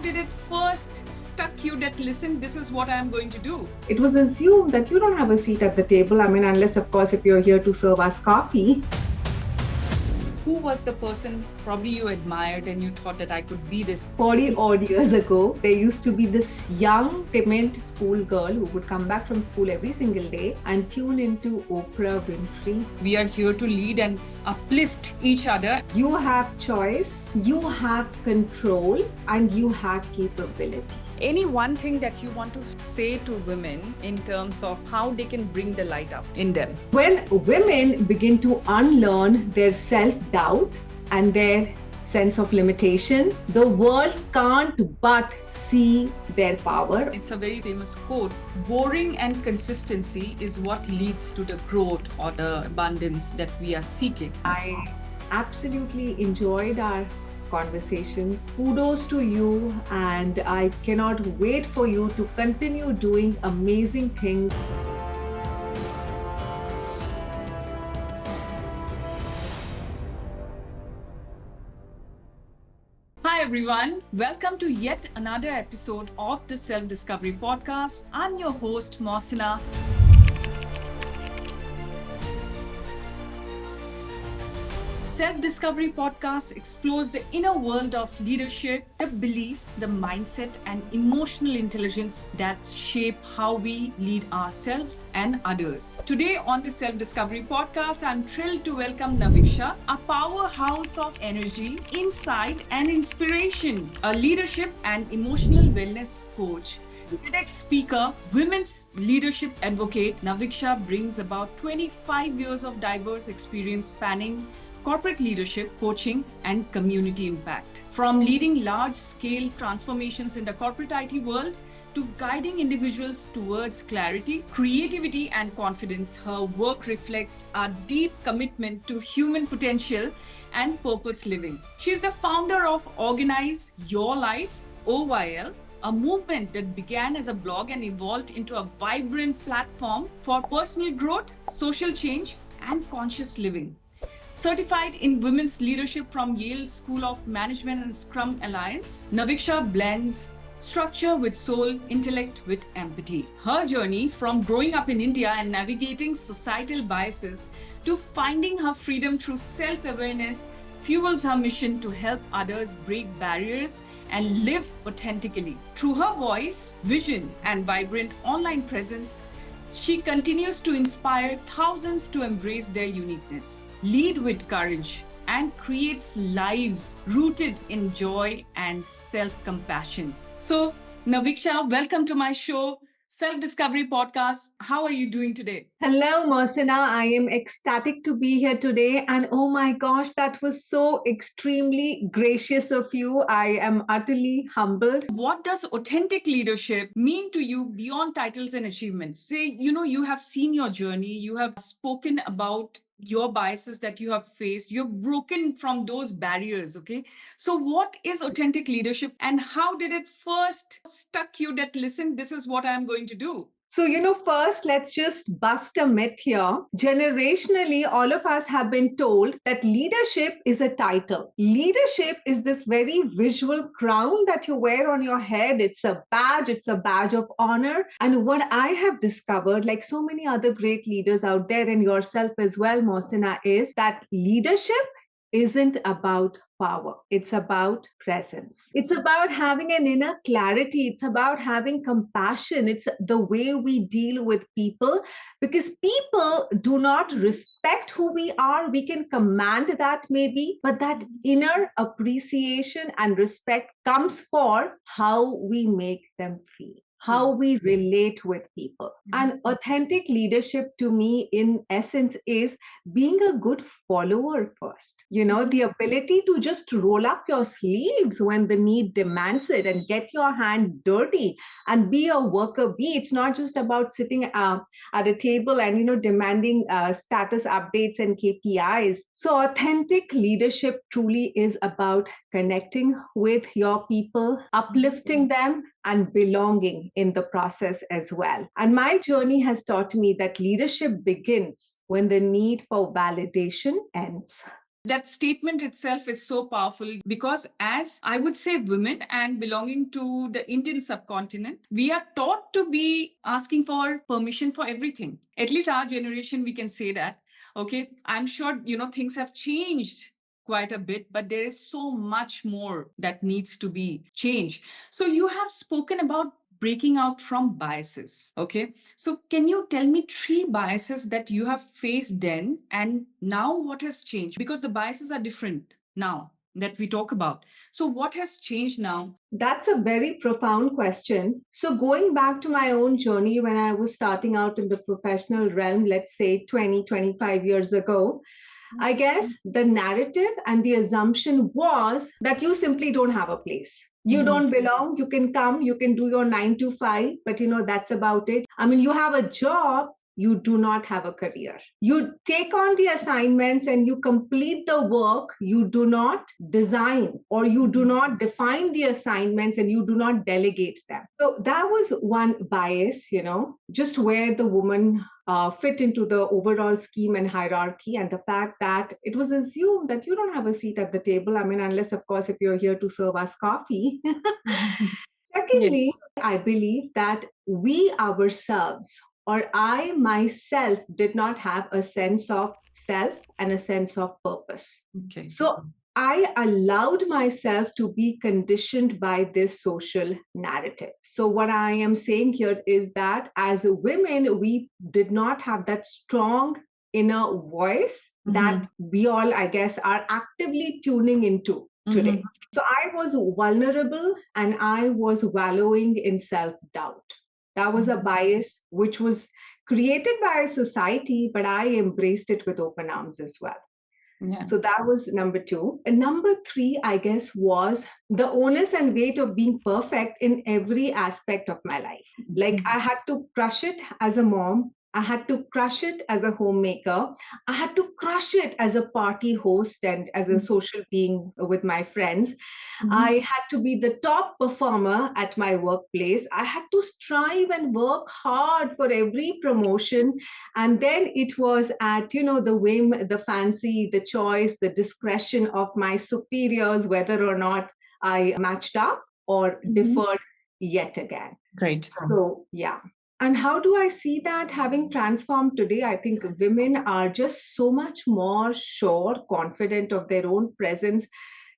did it first struck you that, listen, this is what I'm going to do? It was assumed that you don't have a seat at the table. I mean, unless, of course, if you're here to serve us coffee. Who was the person probably you admired and you thought that I could be this? 40 odd years ago, there used to be this young, timid schoolgirl who would come back from school every single day and tune into Oprah Winfrey. We are here to lead and uplift each other. You have choice, you have control, and you have capability. Any one thing that you want to say to women in terms of how they can bring the light up in them? When women begin to unlearn their self-doubt and their sense of limitation, the world can't but see their power. It's a very famous quote. Boring and consistency is what leads to the growth or the abundance that we are seeking. I absolutely enjoyed our conversations. Kudos to you, and I cannot wait for you to continue doing amazing things. Hi everyone, welcome to yet another episode of the Self-Discovery Podcast. I'm your host Mohsinaa. Self-Discovery Podcast explores the inner world of leadership, the beliefs, the mindset, and emotional intelligence that shape how we lead ourselves and others. Today on the Self-Discovery Podcast, I'm thrilled to welcome Navixha, a powerhouse of energy, insight, and inspiration, a leadership and emotional wellness coach. TEDx speaker, women's leadership advocate, Navixha brings about 25 years of diverse experience spanning corporate leadership, coaching, and community impact. From leading large-scale transformations in the corporate IT world to guiding individuals towards clarity, creativity, and confidence, her work reflects a deep commitment to human potential and purpose living. She is the founder of Organize Your Life, OYL, a movement that began as a blog and evolved into a vibrant platform for personal growth, social change, and conscious living. Certified in women's leadership from Yale School of Management and Scrum Alliance, Navixha blends structure with soul, intellect with empathy. Her journey from growing up in India and navigating societal biases to finding her freedom through self-awareness fuels her mission to help others break barriers and live authentically. Through her voice, vision, and vibrant online presence, she continues to inspire thousands to embrace their uniqueness, lead with courage, and creates lives rooted in joy and self-compassion. So, Navixha, welcome to my show, Self-Discovery Podcast. How are you doing today? Hello, Mohsinaa. I am ecstatic to be here today. And oh my gosh, that was so extremely gracious of you. I am utterly humbled. What does authentic leadership mean to you beyond titles and achievements? Say, you have seen your journey, you have spoken about your biases that you have faced, you've broken from those barriers, okay? So what is authentic leadership and how did it first struck you that, listen, this is what I'm going to do? So, first, let's just bust a myth here. Generationally, all of us have been told that leadership is a title. Leadership is this very visual crown that you wear on your head. It's a badge of honor. And what I have discovered, like so many other great leaders out there and yourself as well, Mohsinaa, is that leadership isn't about power. It's about presence. It's about having an inner clarity. It's about having compassion. It's the way we deal with people because people do not respect who we are. We can command that maybe, but that inner appreciation and respect comes for how we make them feel, how we relate with people. And authentic leadership to me, in essence, is being a good follower first. The ability to just roll up your sleeves when the need demands it and get your hands dirty and be a worker bee. It's not just about sitting at a table and, demanding status updates and KPIs. So authentic leadership truly is about connecting with your people, uplifting them, and belonging in the process as well. And my journey has taught me that leadership begins when the need for validation ends. That statement itself is so powerful because, as I would say, women and belonging to the Indian subcontinent, we are taught to be asking for permission for everything. At least our generation, we can say that. Okay, I'm sure, things have changed quite a bit, but there is so much more that needs to be changed. So you have spoken about breaking out from biases. Okay, so can you tell me three biases that you have faced then and now what has changed? Because the biases are different now that we talk about. So what has changed now? That's a very profound question. So, going back to my own journey when I was starting out in the professional realm, let's say 20, 25 years ago, I guess the narrative and the assumption was that you simply don't have a place. You don't belong. You can come, you can do your 9 to 5, but that's about it. I mean, you have a job, you do not have a career. You take on the assignments and you complete the work. You do not design or you do not define the assignments and you do not delegate them. So that was one bias, just where the woman fit into the overall scheme and hierarchy, and the fact that it was assumed that you don't have a seat at the table. I mean, unless, of course, if you're here to serve us coffee. Secondly, Yes. I believe that we ourselves, or I myself, did not have a sense of self and a sense of purpose. Okay. So I allowed myself to be conditioned by this social narrative. So, what I am saying here is that as women, we did not have that strong inner voice that we all, I guess, are actively tuning into today. So I was vulnerable and I was wallowing in self doubt. That was a bias which was created by society, but I embraced it with open arms as well. Yeah. So that was number two. And number three, I guess, was the onus and weight of being perfect in every aspect of my life. Like I had to crush it as a mom. I had to crush it as a homemaker. I had to crush it as a party host and as a social being with my friends. I had to be the top performer at my workplace. I had to strive and work hard for every promotion. And then it was at, the whim, the fancy, the choice, the discretion of my superiors, whether or not I matched up or deferred yet again. Great. So, yeah. And how do I see that having transformed today? I think women are just so much more sure, confident of their own presence.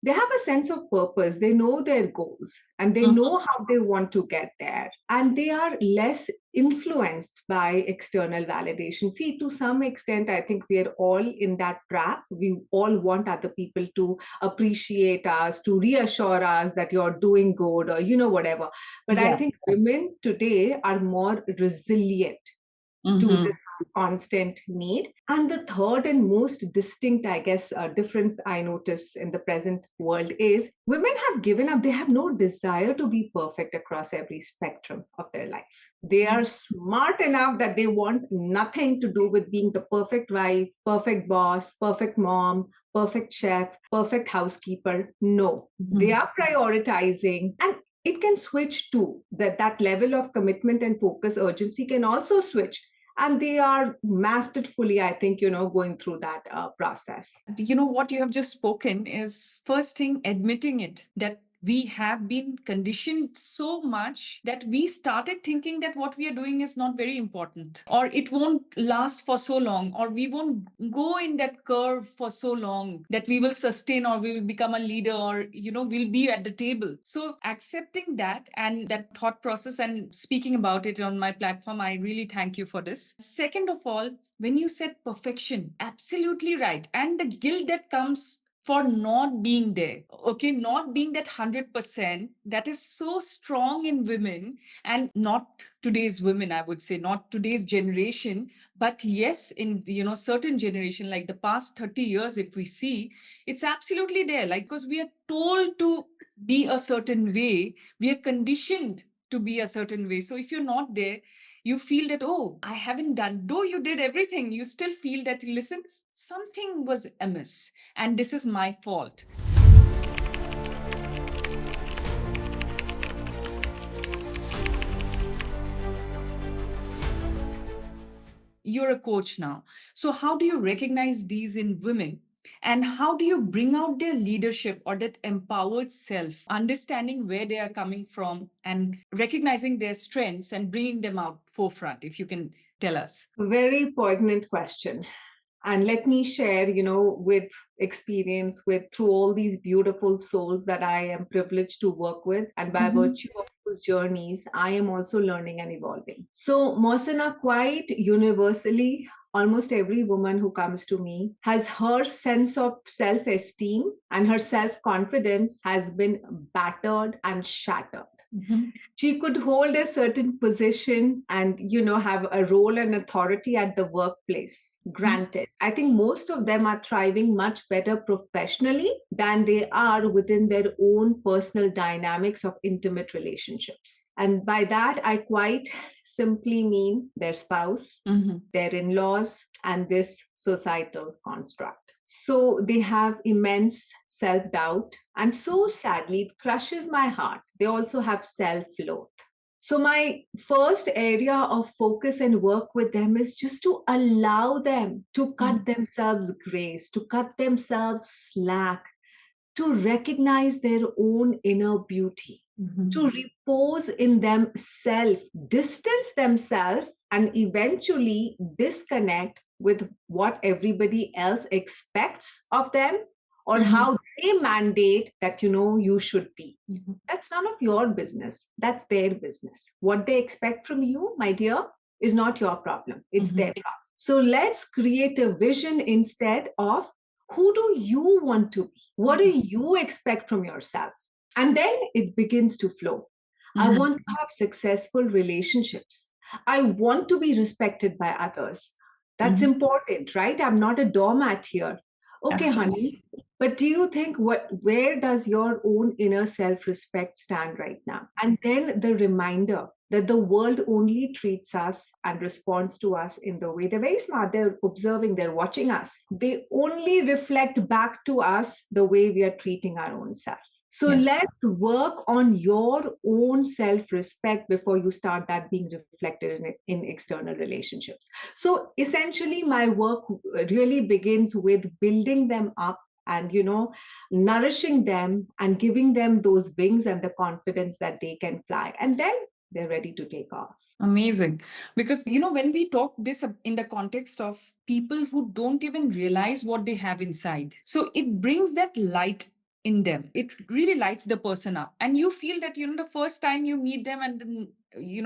They have a sense of purpose. They know their goals and they know how they want to get there. And they are less influenced by external validation. See, to some extent, I think we are all in that trap. We all want other people to appreciate us, to reassure us that you're doing good or, whatever. But I think women today are more resilient to this constant need. And the third and most distinct, I guess, difference I notice in the present world is women have given up. They have no desire to be perfect across every spectrum of their life. They are smart enough that they want nothing to do with being the perfect wife, perfect boss, perfect mom, perfect chef, perfect housekeeper. No, they are prioritizing. And it can switch too. That level of commitment and focus urgency can also switch, and they are masterfully, I think, going through that process. What you have just spoken is first thing admitting it, that we have been conditioned so much that we started thinking that what we are doing is not very important, or it won't last for so long, or we won't go in that curve for so long that we will sustain, or we will become a leader, or we'll be at the table. So accepting that and that thought process and speaking about it on my platform, I really thank you for this. Second of all, when you said perfection, absolutely right. And the guilt that comes for not being there, okay, not being that 100%, that is so strong in women, and not today's women, I would say, not today's generation, but yes, in certain generation, like the past 30 years, if we see, it's absolutely there, like, because we are told to be a certain way, we are conditioned to be a certain way. So if you're not there, you feel that, oh, I haven't done, though you did everything, you still feel that, listen, something was amiss and this is my fault. You're a coach now. So how do you recognize these in women And how do you bring out their leadership or that empowered self, understanding where they are coming from and recognizing their strengths and bringing them out forefront, if you can tell us? Very poignant question. And let me share, with experience with through all these beautiful souls that I am privileged to work with. And by Mhm. virtue of those journeys, I am also learning and evolving. So, Mohsinaa, quite universally, almost every woman who comes to me has her sense of self esteem and her self confidence has been battered and shattered. Mhm. She could hold a certain position and have a role and authority at the workplace, granted. I think most of them are thriving much better professionally than they are within their own personal dynamics of intimate relationships. And by that I quite simply mean their spouse, Mhm. their in-laws, and this societal construct. So they have immense self doubt. And so sadly, it crushes my heart. They also have self loath. So, my first area of focus and work with them is just to allow them to cut Mhm. themselves grace, to cut themselves slack, to recognize their own inner beauty, to Mhm. repose in themselves, distance themselves, and eventually disconnect with what everybody else expects of them or Mhm. how they mandate that you should be. Mhm. That's none of your business. That's their business. What they expect from you, my dear, is not your problem. It's Mhm. their problem. So let's create a vision instead of who do you want to be? What do Mhm. you expect from yourself? And then it begins to flow. I Mhm. want to have successful relationships. I want to be respected by others. That's Mhm. important, right? I'm not a doormat here. Okay, Absolutely. honey. But do you think where does your own inner self-respect stand right now? And then the reminder that the world only treats us and responds to us in the way they're very smart, they're observing, they're watching us. They only reflect back to us the way we are treating our own self. So Yes. let's work on your own self respect before you start that being reflected in external relationships. So essentially, my work really begins with building them up and nourishing them and giving them those wings and the confidence that they can fly, and then they're ready to take off. Amazing. Because, when we talk this in the context of people who don't even realize what they have inside, so it brings that light in them. It really lights the person up. And you feel that, the first time you meet them and then,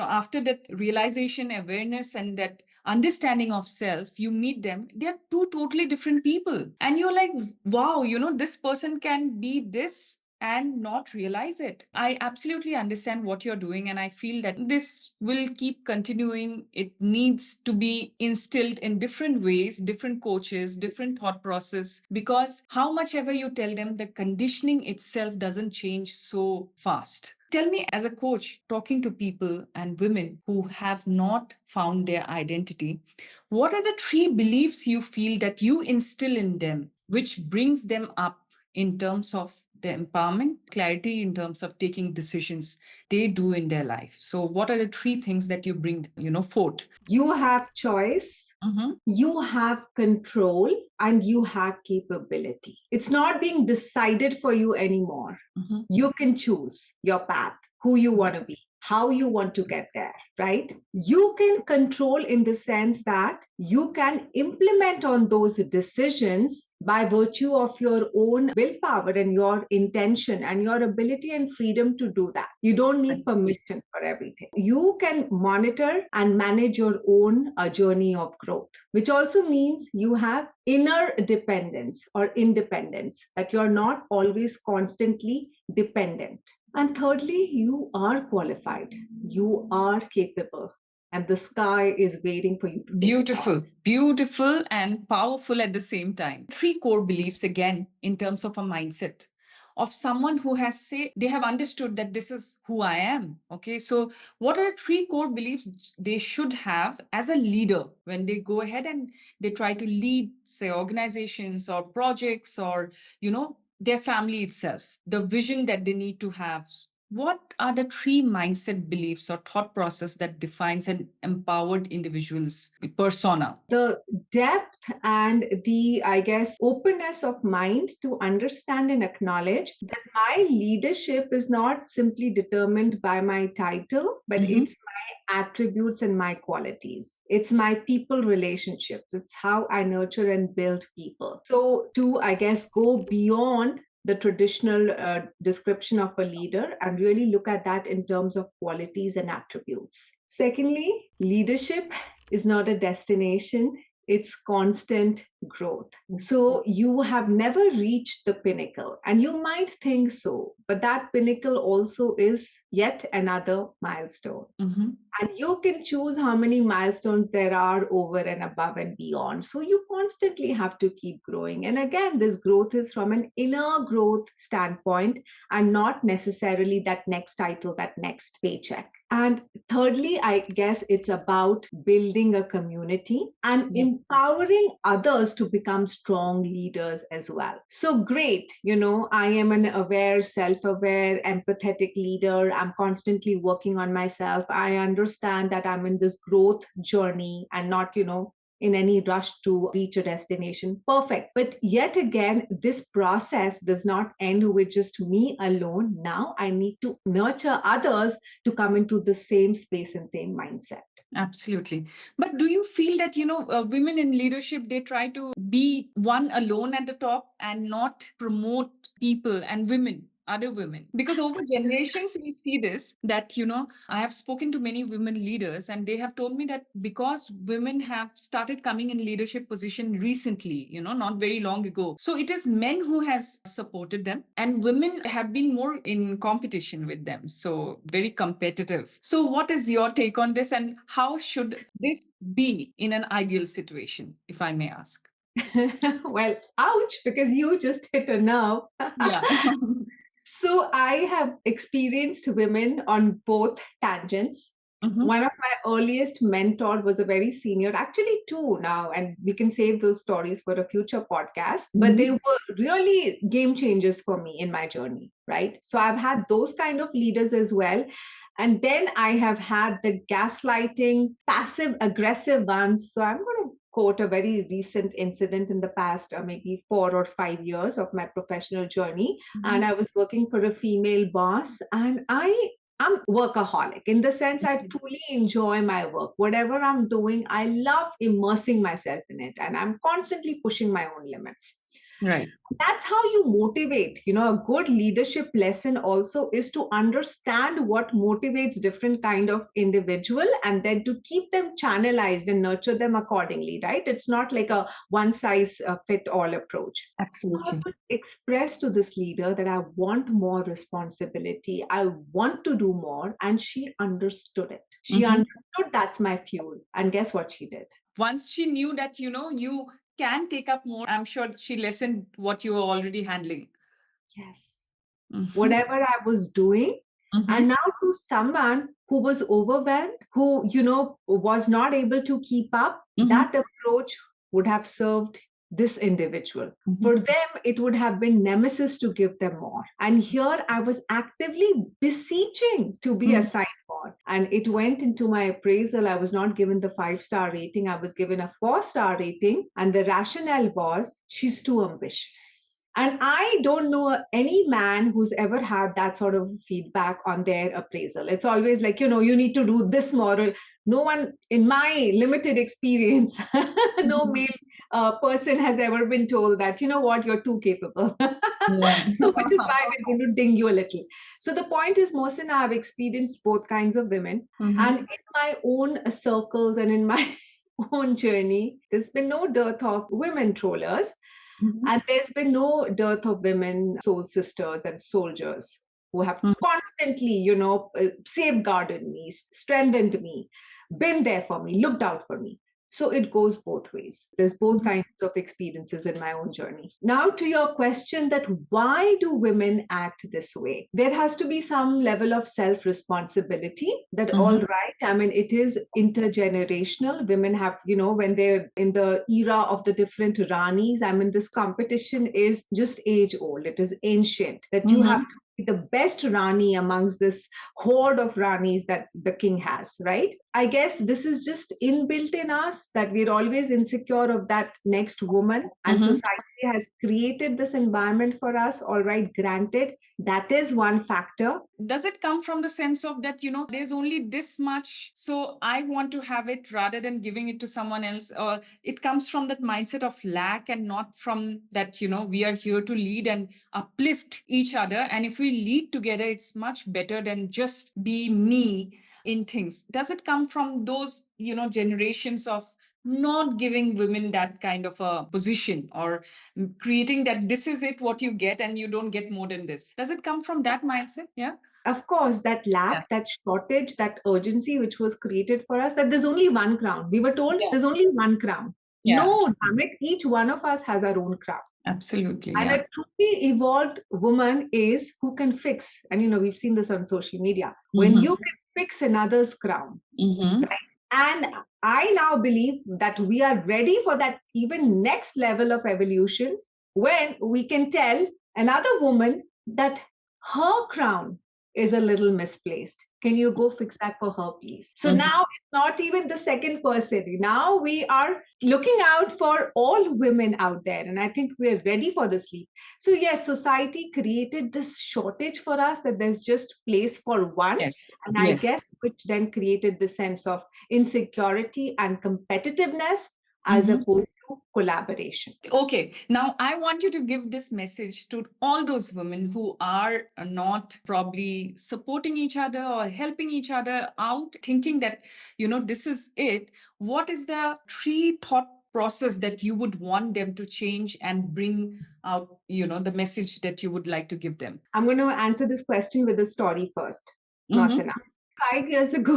after that realization, awareness, and that understanding of self, you meet them, they're two totally different people. And you're like, wow, this person can be this and not realize it. I absolutely understand what you're doing, and I feel that this will keep continuing. It needs to be instilled in different ways, different coaches, different thought process, because how much ever you tell them, the conditioning itself doesn't change so fast. Tell me, as a coach, talking to people and women who have not found their identity, what are the three beliefs you feel that you instill in them, which brings them up in terms of the empowerment, clarity in terms of taking decisions they do in their life? So, what are the three things that you bring, forth? You have choice, Mm-hmm. you have control, and you have capability. It's not being decided for you anymore. Mm-hmm. You can choose your path, who you want to be, how you want to get there, right? You can control in the sense that you can implement on those decisions by virtue of your own willpower and your intention and your ability and freedom to do that. You don't need Right. permission for everything. You can monitor and manage your own journey of growth, which also means you have inner dependence or independence, that you're not always constantly dependent. And thirdly, you are qualified, you are capable, and the sky is waiting for you to take it off. Beautiful, beautiful, and powerful at the same time. Three core beliefs, again, in terms of a mindset of someone who has say they have understood that this is who I am. Okay, so what are the three core beliefs they should have as a leader when they go ahead and they try to lead, say, organizations or projects or their family itself? The vision that they need to have. What are the three mindset beliefs or thought process that defines an empowered individual's persona? The depth and the, I guess, openness of mind to understand and acknowledge that my leadership is not simply determined by my title, but Mhm. it's my attributes and my qualities. It's my people relationships. It's how I nurture and build people. So, to, I guess, go beyond the traditional description of a leader and really look at that in terms of qualities and attributes. Secondly, leadership is not a destination, it's constant growth. So you have never reached the pinnacle, and you might think so, but that pinnacle also is yet another milestone. Mhm. And you can choose how many milestones there are over and above and beyond. So you constantly have to keep growing. And again, this growth is from an inner growth standpoint and not necessarily that next title, that next paycheck. And thirdly, I guess it's about building a community and Yeah. empowering others to become strong leaders as well. So great, I am an aware, self aware, empathetic leader. I'm constantly working on myself. I understand that I'm in this growth journey and not, in any rush to reach a destination. Perfect. But yet again, this process does not end with just me alone. Now I need to nurture others to come into the same space and same mindset. Absolutely. But do you feel that, women in leadership, they try to be one alone at the top and not promote people and women, other women? Because over generations, we see this that, I have spoken to many women leaders and they have told me that because women have started coming in leadership position recently, not very long ago. So it is men who has supported them and women have been more in competition with them. So very competitive. So what is your take on this and how should this be in an ideal situation, if I may ask? Well, ouch, because you just hit a nerve. Yeah. So I have experienced women on both tangents. Mhm. One of my earliest mentor was a very senior, actually two now, and we can save those stories for a future podcast. But they Mhm. were really game changers for me in my journey, right? So I've had those kind of leaders as well. And then I have had the gaslighting, passive aggressive ones. So I'm going to quote a very recent incident in the past, maybe 4 or 5 years of my professional journey. And I was working for a female boss, and I'm workaholic in the sense I truly enjoy my work. Whatever I'm doing, I love immersing myself in it, and I'm constantly pushing my own limits. Right. That's how you motivate. A good leadership lesson also is to understand what motivates different kind of individual and then to keep them channelized and nurture them accordingly, right? It's not like a one size fit all approach. I Absolutely. would express to this leader that I want more responsibility, I want to do more, and she understood it. She Mhm. understood that's my fuel, and guess what she did? Once she knew that, you can take up more, I'm sure she listened what you were already handling. Yes, Mhm. whatever I was doing. Mhm. And now to someone who was overwhelmed, who, was not able to keep up, Mhm. that approach would have served this individual. Mhm. For them, it would have been nemesis to give them more. And here I was actively beseeching to be Mhm. assigned more. And it went into my appraisal. I was not given the 5-star rating, I was given a 4-star rating. And the rationale was she's too ambitious. And I don't know any man who's ever had that sort of feedback on their appraisal. It's always like, you need to do this more. No one, in my limited experience, no Mhm. male person has ever been told that, you know what, you're too capable. Yeah. So, which is why we're going to ding you a little. So, the point is, Mohsin, I've experienced both kinds of women. And Mhm. in my own circles and in my own journey, there's been no dearth of women trollers. Mhm. And there's been no dearth of women soul sisters and soldiers who have Mhm. constantly, safeguarded me, strengthened me, been there for me, looked out for me. So it goes both ways. There's both Mhm. kinds of experiences in my own journey. Now, to your question that why do women act this way? There has to be some level of self responsibility that, all Mhm. right, I mean, it is intergenerational. Women have, when they're in the era of the different Ranis, I mean, this competition is just age old. It is ancient that you have Mhm. to the best Rani amongst this horde of Ranis that the king has, right? I guess this is just inbuilt in us that we're always insecure of that next woman, and Mhm. society has created this environment for us. All right, granted, that is one factor. Does it come from the sense of that, there's only this much, so I want to have it rather than giving it to someone else? Or it comes from that mindset of lack and not from that, we are here to lead and uplift each other. And if we lead together, it's much better than just be me in things. Does it come from those, generations of not giving women that kind of a position, or creating that this is it, what you get, and you don't get more than this? Does it come from that mindset? Yeah. Of course, that Yeah. lack, that shortage, that urgency which was created for us, that there's only one crown. We were told Yeah. there's only one crown. Yeah. No, damn it, each one of us has our own crown. Absolutely. And Yeah. a truly evolved woman is who can fix. And we've seen this on social media. When Mm-hmm. you can fix another's crown, Mm-hmm. right? And I now believe that we are ready for that even next level of evolution when we can tell another woman that her crown is a little misplaced. Can you go fix that for her, please? So Mm-hmm. now it's not even the second person. Now we are looking out for all women out there. And I think we're ready for this leap. So, yes, society created this shortage for us that there's just place for one. Yes. And I Yes. guess which then created the sense of insecurity and competitiveness as Mm-hmm. opposed to collaboration. Okay, now I want you to give this message to all those women who are not probably supporting each other or helping each other out, thinking that, this is it. What is the three thought process that you would want them to change and bring out, the message that you would like to give them? I'm going to answer this question with a story first, Mm-hmm. Mohsinaa. 5 years ago,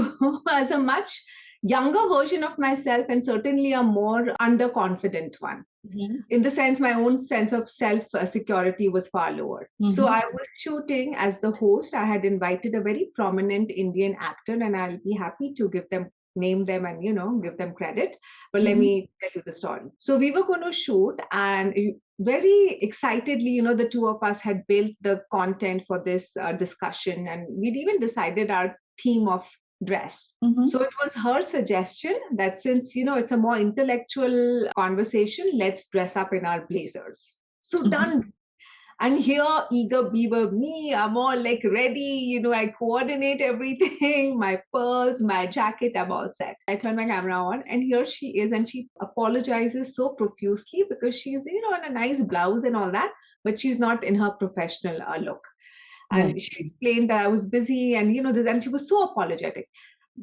as a much younger version of myself, and certainly a more underconfident one, Mm-hmm. in the sense my own sense of self security was far lower. So Mm-hmm. I was shooting as the host. I had invited a very prominent Indian actor, and I'll be happy to name them and give them credit. But let Mm-hmm. me tell you the story. So we were going to shoot, and very excitedly, the two of us had built the content for this discussion, and we'd even decided our theme of dress. Mm-hmm. So it was her suggestion that since it's a more intellectual conversation, let's dress up in our blazers. So done. And here, eager beaver me, I'm all like ready, I coordinate everything, my pearls, my jacket, I'm all set. I turn my camera on, and here she is, and she apologizes so profusely because she's, in a nice blouse and all that, but she's not in her professional look. Right. And she explained that I was busy, and this, and she was so apologetic.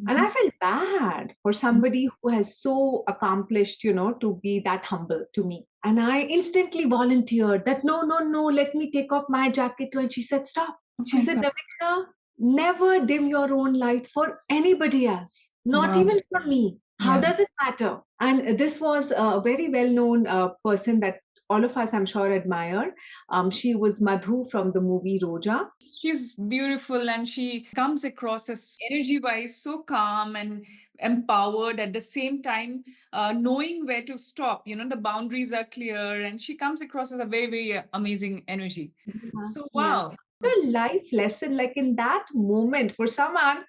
And I felt bad for somebody who has so accomplished, to be that humble to me. And I instantly volunteered that no, no, no, let me take off my jacket too. And she said, stop. Oh She my said, God. Navixha, never dim your own light for anybody else, not Wow. even for me. How Yeah. does it matter? And this was a very well known person that all of us, I'm sure, admire. She was Madhoo from the movie Roja. She's beautiful, and she comes across as energy wise so calm and empowered at the same time, knowing where to stop. The boundaries are clear, and she comes across as a very, very amazing energy. Yeah, So, yeah. wow. The life lesson, like in that moment, for someone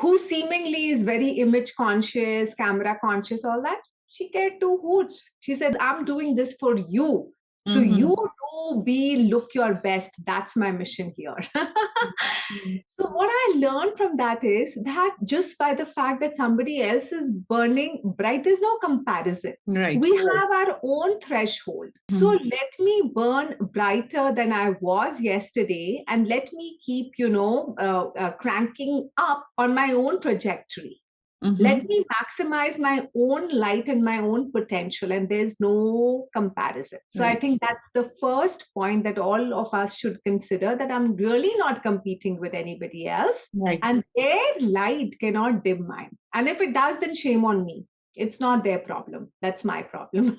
who seemingly is very image conscious, camera conscious, all that, she cared two hoots. She said, I'm doing this for you. So Mm-hmm. you look your best. That's my mission here. Mhm. So what I learned from that is that just by the fact that somebody else is burning bright, there's no comparison. Right. We have our own threshold. So Mhm. let me burn brighter than I was yesterday, and let me keep, cranking up on my own trajectory. Let Mhm. me maximize my own light and my own potential, and there's no comparison. So I Right. think that's the first point that all of us should consider, that I'm really not competing with anybody else, Right. and their light cannot dim mine. And if it does, then shame on me. It's not their problem. That's my problem.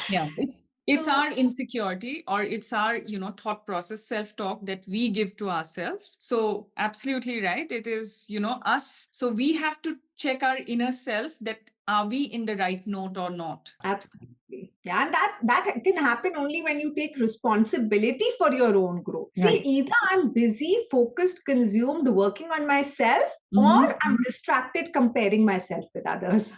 Yeah, it's So our insecurity, or it's our, thought process, self-talk that we give to ourselves. So absolutely right. It is, us. So we have to check our inner self, that are we in the right note or not? absolutely. Yeah, and that can happen only when you take responsibility for your own growth. See, Right. either I'm busy, focused, consumed, working on myself, or Mm-hmm. I'm distracted comparing myself with others.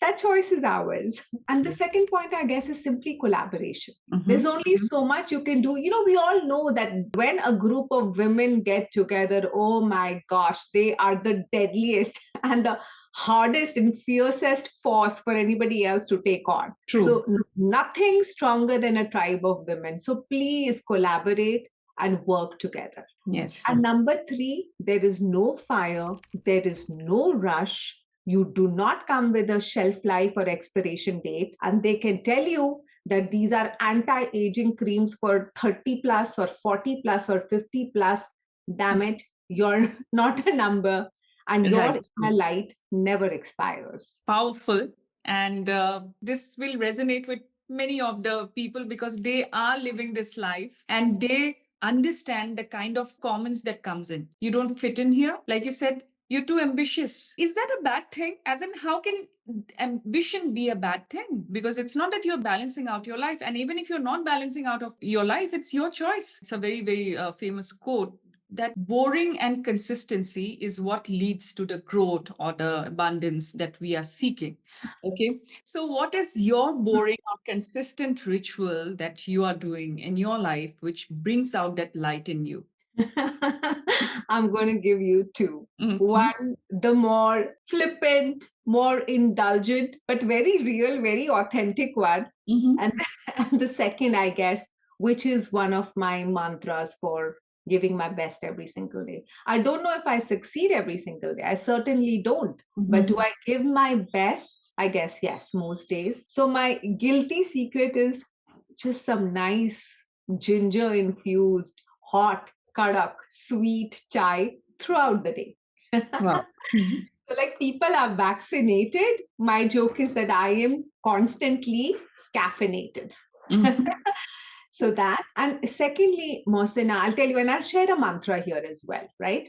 That choice is ours. And the second point, I guess, is simply collaboration. There's Mm-hmm. only so much you can do. We all know that when a group of women get together, oh my gosh, they are the deadliest and the hardest and fiercest force for anybody else to take on. True. So, nothing stronger than a tribe of women. So, please collaborate and work together. Yes. And number three, there is no fire, there is no rush. You do not come with a shelf life or expiration date, and they can tell you that these are anti aging creams for 30 plus or 40 plus or 50 plus. Damn it, you're not a number, and your Right. inner light never expires. Powerful. And this will resonate with many of the people because they are living this life and they understand the kind of comments that comes in. You don't fit in here. Like you said, you're too ambitious. Is that a bad thing? As in, how can ambition be a bad thing? Because it's not that you're balancing out your life. And even if you're not balancing out of your life, it's your choice. It's a very, very famous quote that boring and consistency is what leads to the growth or the abundance that we are seeking. Okay. So, what is your boring or consistent ritual that you are doing in your life which brings out that light in you? I'm going to give you two. Mhm. One, the more flippant, more indulgent, but very real, very authentic one. Mhm. And, and the second, I guess, which is one of my mantras for giving my best every single day. I don't know if I succeed every single day. I certainly don't. But Mhm. do I give my best? I guess yes, most days. So my guilty secret is just some nice ginger infused, hot, kadak, sweet chai throughout the day. Wow. Mhm. So, like people are vaccinated. My joke is that I am constantly caffeinated. Mhm. So that, and secondly, Mohsinaa, I'll tell you, and I'll share a mantra here as well, right?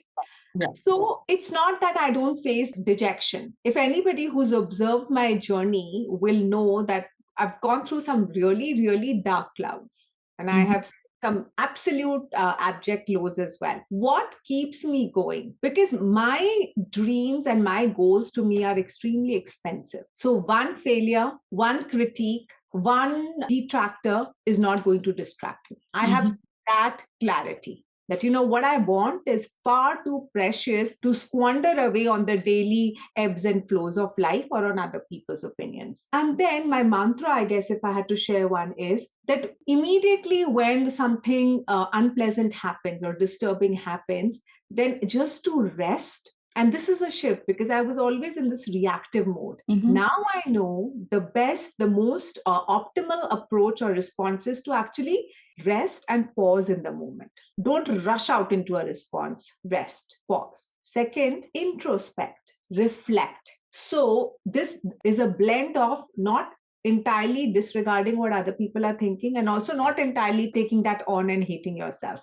Yeah. So it's not that I don't face dejection. If anybody who's observed my journey will know that I've gone through some really, really dark clouds and I Mhm. have some absolute abject lows as well. What keeps me going? Because my dreams and my goals to me are extremely expensive. So one failure, one critique, one detractor is not going to distract me. I have Mhm. that clarity that what I want is far too precious to squander away on the daily ebbs and flows of life or on other people's opinions. And then my mantra, I guess, if I had to share one, is that immediately when something unpleasant happens or disturbing happens, then just to rest. And this is a shift because I was always in this reactive mode. Mhm. Now I know the best, the most optimal approach or response is to actually rest and pause in the moment. Don't rush out into a response. Rest, pause. Second, introspect, reflect. So, this is a blend of not entirely disregarding what other people are thinking and also not entirely taking that on and hating yourself.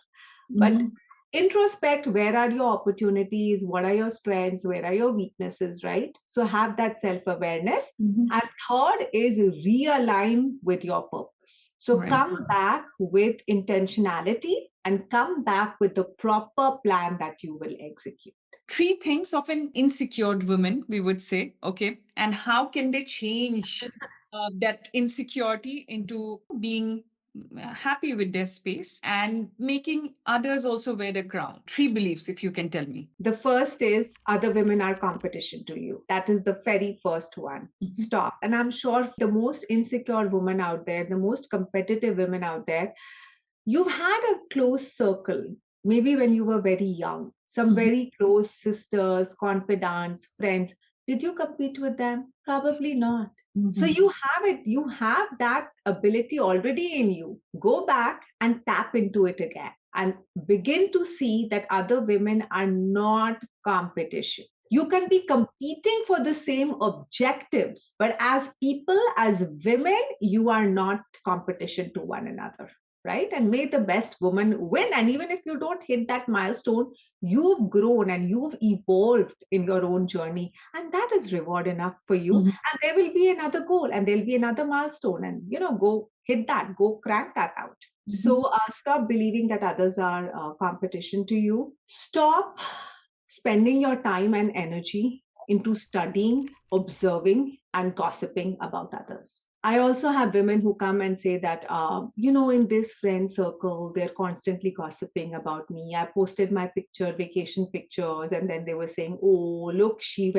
But Mhm. introspect, where are your opportunities? What are your strengths? Where are your weaknesses, right? So, have that self awareness. Mhm. And third is realign with your purpose. So Right. come back with intentionality and come back with the proper plan that you will execute. Three things of an insecure woman, we would say, okay, and how can they change that insecurity into being happy with their space and making others also wear the crown? Three beliefs, if you can tell me. The first is other women are competition to you. That is the very first one. Mhm. Stop. And I'm sure the most insecure woman out there, the most competitive women out there, you've had a close circle, maybe when you were very young, some Mhm. very close sisters, confidants, friends. Did you compete with them? Probably not. So Mhm. you have it, you have that ability already in you. Go back and tap into it again and begin to see that other women are not competition. You can be competing for the same objectives, but as people, as women, you are not competition to one another. right? And may the best woman win. And even if you don't hit that milestone, you've grown and you've evolved in your own journey. And that is reward enough for you. Mhm. And there will be another goal and there'll be another milestone. And, go hit that, go crank that out. Mhm. So stop believing that others are competition to you. Stop spending your time and energy into studying, observing, and gossiping about others. I also have women who come and say that, in this friend circle, they're constantly gossiping about me. I posted my vacation pictures, and then they were saying, oh, look, he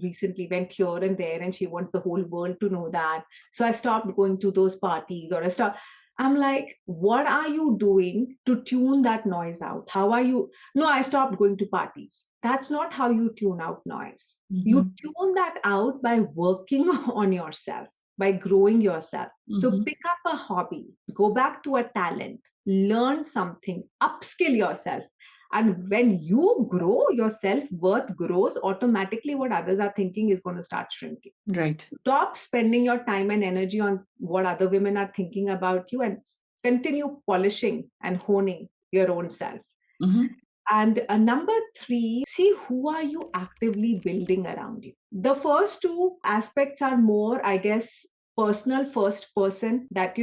recently went here and there, and she wants the whole world to know that. So I stopped going to those parties, or I stopped. I'm like, what are you doing to tune that noise out? How are you? No, I stopped going to parties. That's not how you tune out noise. You Mhm. tune that out by working on yourself, by growing yourself. So Mhm. pick up a hobby, go back to a talent, learn something, upskill yourself. And when you grow, your self worth grows, automatically what others are thinking is going to start shrinking. Right. Stop spending your time and energy on what other women are thinking about you and continue polishing and honing your own self. Mhm. And number three, see who are you actively building around you. The first two aspects are more, I guess, personal, first person, that,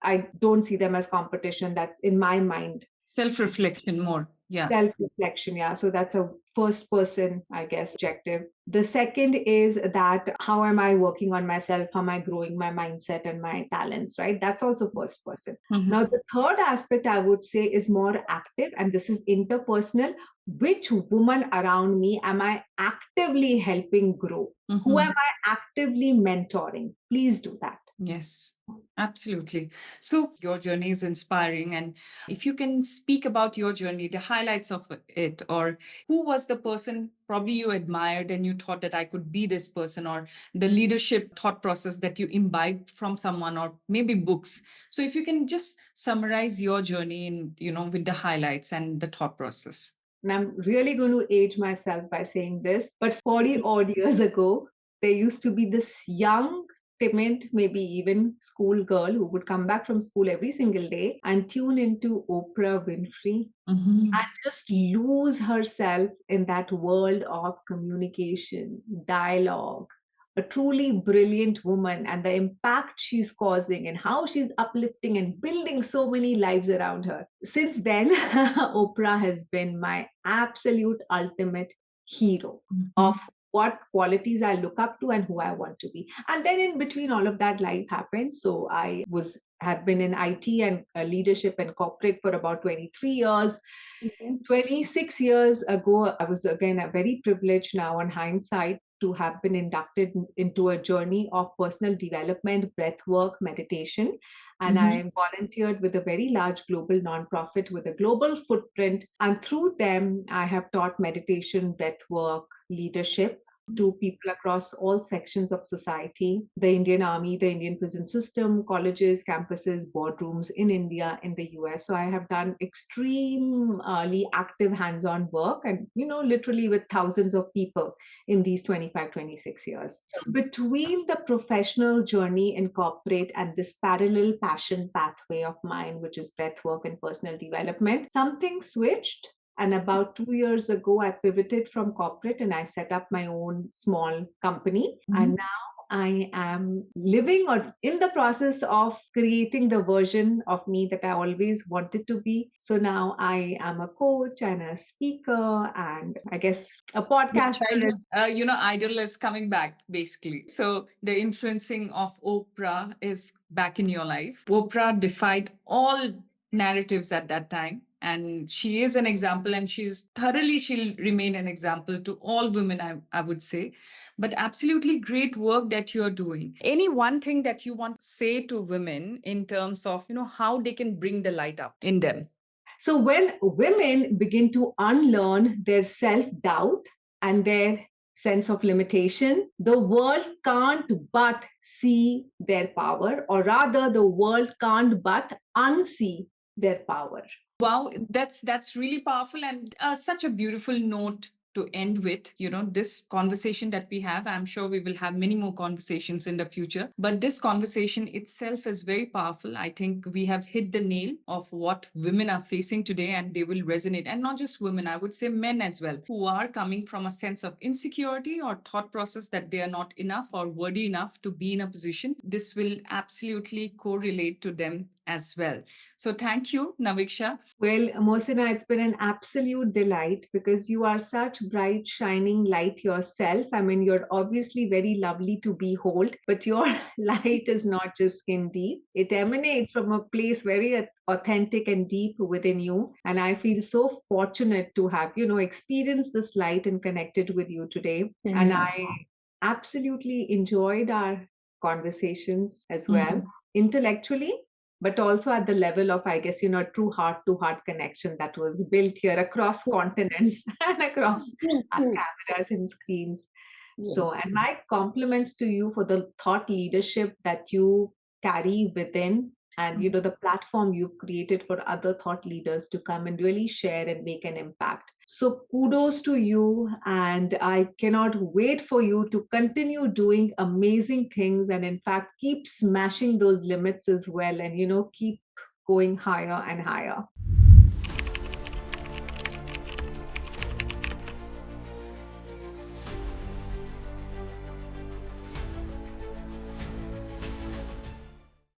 I don't see them as competition. That's in my mind. Self-reflection more. Yeah. Self reflection, yeah. So that's a first person, I guess, objective. The second is that how am I working on myself? How am I growing my mindset and my talents, right? That's also first person. Mhm. Now, the third aspect I would say is more active, and this is interpersonal. Which woman around me am I actively helping grow? Who am Mhm. I actively mentoring? Please do that. Yes, absolutely. So your journey is inspiring. And if you can speak about your journey, the highlights of it, or who was the person probably you admired and you thought that I could be this person, or the leadership thought process that you imbibed from someone, or maybe books. So if you can just summarize your journey in, with the highlights and the thought process. And I'm really going to age myself by saying this, but 40 odd years ago, there used to be this young, timid, maybe even school girl who would come back from school every single day and tune into Oprah Winfrey Mhm. and just lose herself in that world of communication, dialogue. A truly brilliant woman, and the impact she's causing and how she's uplifting and building so many lives around her. Since then, Oprah has been my absolute ultimate hero of Mhm. what qualities I look up to and who I want to be. And then in between all of that, life happened. So I had been in IT and leadership and corporate for about 23 years. Mhm. 26 years ago, I was again very privileged now on hindsight to have been inducted into a journey of personal development, breath work, meditation. And Mhm. I volunteered with a very large global nonprofit with a global footprint. And through them, I have taught meditation, breath work, leadership to people across all sections of society, the Indian Army, the Indian prison system, colleges, campuses, boardrooms in India, in the US. So I have done extremely active hands on work and, literally with thousands of people in these 25, 26 years. So between the professional journey in corporate and this parallel passion pathway of mine, which is breath work and personal development, something switched. And about 2 years ago, I pivoted from corporate and I set up my own small company. And Mhm. now I am living or in the process of creating the version of me that I always wanted to be. So now I am a coach and a speaker and I guess a Your podcaster. childhood, idol is coming back, basically. So the influencing of Oprah is back in your life. Oprah defied all narratives at that time. And she is an example, and she'll remain an example to all women, I would say. But absolutely great work that you're doing. Any one thing that you want to say to women in terms of, how they can bring the light up in them? So when women begin to unlearn their self doubt and their sense of limitation, the world can't but see their power, or rather, the world can't but unsee their power. Wow, that's really powerful, and such a beautiful note to end with, this conversation that we have. I'm sure we will have many more conversations in the future, but this conversation itself is very powerful. I think we have hit the nail of what women are facing today, and they will resonate. And not just women, I would say men as well, who are coming from a sense of insecurity or thought process that they are not enough or worthy enough to be in a position. This will absolutely correlate to them as well. So thank you, Naviksha. Well, Mohsinaa, it's been an absolute delight because you are such bright, shining light yourself. I mean, you're obviously very lovely to behold, but your light is not just skin deep. It emanates from a place very authentic and deep within you. And I feel so fortunate to have, experienced this light and connected with you today. And Yeah. I absolutely enjoyed our conversations as well, Mhm. intellectually, but also at the level of, I guess, true heart to heart connection that was built here across continents and across True, our true. cameras and screens. So, Yes. and my compliments to you for the thought leadership that you carry within, and the platform you've created for other thought leaders to come and really share and make an impact. So kudos to you, and I cannot wait for you to continue doing amazing things, and in fact keep smashing those limits as well, and keep going higher and higher.